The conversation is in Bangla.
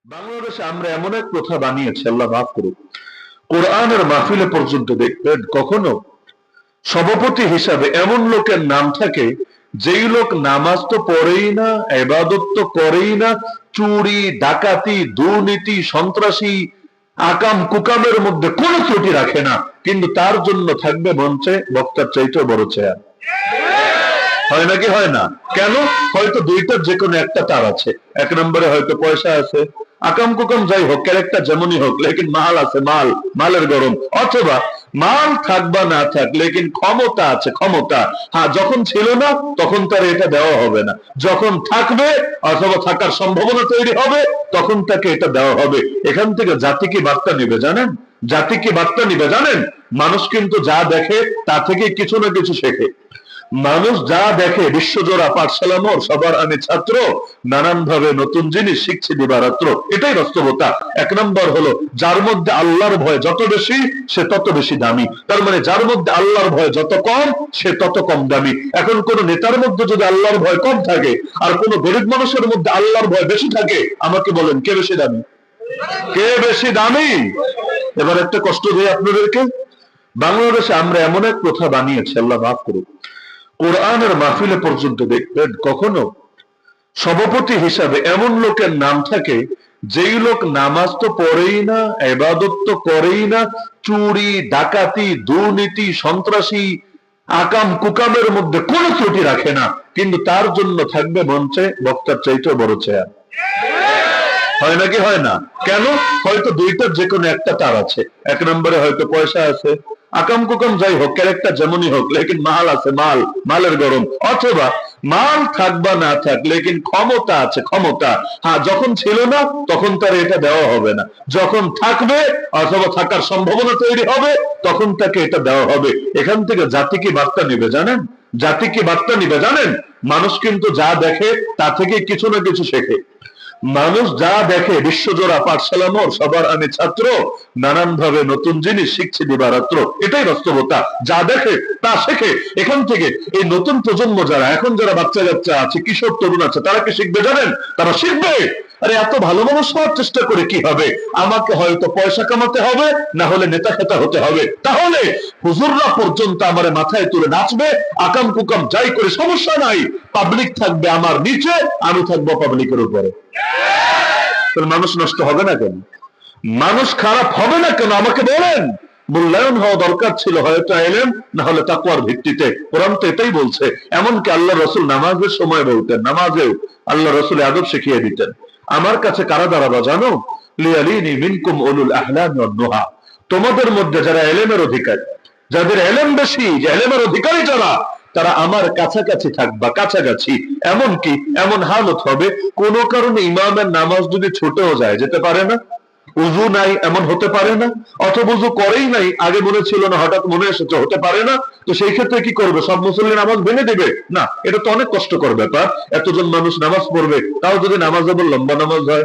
বাংলাদেশে আমরা এমন এক প্রথা বানিয়েছি, আল্লাহ মাফ করুক। কোরআনের মাহফিলে পর্যন্ত দেখবেন কখনো সভাপতি হিসাবে এমন লোকের নাম থাকে যেই লোক নামাজ তো পড়েই না, ইবাদত তো করেই না, চুরি ডাকাতি দুর্নীতি সন্ত্রাসী আকাম কুকামের মধ্যে কোনো ত্রুটি রাখে না, কিন্তু তার জন্য থাকবে মঞ্চে বক্তার চাইতেও বড় চেয়ার। হয় নাকি হয় না? কেন? হয়তো দুইটার যে কোনো একটা তার আছে। এক নম্বরে হয়তো পয়সা আছে, আকাম কুকাম যাই হোক, ক্যারেক্টার যেমনই হোক, লেকিন মাল আছে, মালের গরম। অথবা মাল থাক বা না থাক, লেকিন ক্ষমতা আছে, ক্ষমতা। হ্যাঁ, যখন ছিল না তখন তার এটা দেওয়া হবে না, যখন থাকবে অথবা থাকার সম্ভাবনা তৈরি হবে তখন তাকে এটা দেওয়া হবে। এখান থেকে জাতি কি বার্তা নিবে জানেন? জাতি কি বার্তা নিবে জানেন? মানুষ কিন্তু যা দেখে তা থেকে কিছু না কিছু শেখে। মানুষ যা দেখে, বিশ্বজোড়া পাঠশালা মোর, সবার আমি ছাত্র, নানান ভাবে নতুন জিনিস শিখছি দিবারাত্র, এটাই বাস্তবতা। এক নম্বর হলো যার মধ্যে আল্লাহর ভয় যত বেশি সে তত বেশি দামি। তার মানে যার মধ্যে আল্লাহর ভয় যত কম সে তত কম দামি। এখন কোন নেতার মধ্যে যদি আল্লাহর ভয় কম থাকে আর কোন গরিব মানুষের মধ্যে আল্লাহর ভয় বেশি থাকে, আমাকে বলেন কে বেশি দামি? কে বেশি দামি? এবার একটা কষ্ট দিই আপনাদেরকে। বাংলাদেশে আমরা এমন এক প্রথা বানিয়েছি, আল্লাহ মাফ করুক। কোরআনের মাহফিলে পর্যন্ত দেখবেন কখনো সভাপতি হিসাবে এমন লোকের নাম থাকে যেই লোক নামাজ তো পড়েই না, ইবাদত তো করেই না, চুরি ডাকাতি দুর্নীতি সন্ত্রাসী আকাম কুকামের মধ্যে কোনো ত্রুটি রাখে না, কিন্তু তার জন্য থাকবে মঞ্চে বক্তার চাইতেও বড় চেয়ার। হয় নাকি হয় না? কেন? হয়তো দুইটার যে কোনো একটা তার আছে। এক নম্বরে হয়তো পয়সা আছে, আকাম কুকাম যাই হোক, ক্যারেক্টার যেমনই হোক, লেকিন মাল আছে, মালের গরম। অথবা মাল থাক বা না থাক, লেকিন ক্ষমতা আছে, ক্ষমতা। হ্যাঁ, যখন ছিল না তখন তার এটা দেওয়া হবে না, যখন থাকবে অথবা থাকার সম্ভাবনা তৈরি হবে তখন তাকে এটা দেওয়া হবে। এখান থেকে জাতি কি বার্তা নিবে জানেন? জাতি কি বার্তা নিবে জানেন? মানুষ কিন্তু যা দেখে তা থেকে কিছু না কিছু শেখে। মানুষ যা দেখে, বিশ্বজোড়া পাঠশালা মোর, সবার আমি ছাত্র, নানান ভাবে নতুন জিনিস শিখছি দিবারাত্র, এটাই বাস্তবতা। যা দেখে তা শেখে। এখান থেকে এই নতুন প্রজন্ম যারা এখন যারা বাচ্চা আছে, কিশোর তরুণ আছে, তারা কি শিখবে জানেন? তারা শিখবে আরে এত ভালো মানুষ হওয়ার চেষ্টা করে কি হবে, আমাকে হয়তো পয়সা কামাতে হবে, না হলে নেতা খেতা হতে হবে। তাহলে হুজুররা পর্যন্ত আমার মাথায় তুলে নাচবে, আকাম কুকাম যাই করে সমস্যা নাই, পাবলিক থাকবে আমার নিচে, আমি থাকবো পাবলিকের উপরে। মানুষ নষ্ট হবে না কেন? মানুষ খারাপ হবে না কেন? আমাকে বলেন। মূল্যায়ন হওয়া দরকার ছিল হয়তো ইলম, না হলে তাকওয়ার ভিত্তিতে। কোরআন তো এটাই বলছে। এমনকি আল্লাহ রাসূল নামাজের সময় বলতেন, নামাজেও আল্লাহ রাসূল আদব শিখিয়ে দিতেন। আমার কাছে কারা দাঁড়াবা জানো? লিয়ালিনি মিনকুম উলুল আহলাম ওয়ান নুহা। তোমাদের মধ্যে যারা ইলমের অধিকারী, যাদের ইলম বেশি, যে ইলমের অধিকারী যারা, তারা আমার কাছাকাছি থাকবা, কাছাকাছি। এমনকি এমন হালত হবে কোন কারণে ইমামের নামাজ যদি ছুটেও যায়, যেতে পারে না, উযু নাই, এমন হতে পারে না, অথবা উযু করেই নাই, আগে মনে ছিল না হঠাৎ মনে এসেছে, হতে পারে না। তো সেই ক্ষেত্রে কি করবে? সব মুসল্লি নামাজ ভেঙে দিবে? না, এটা তো অনেক কষ্টকর ব্যাপার। এতজন মানুষ নামাজ পড়বে, তাও যদি নামাজ লম্বা নামাজ হয়,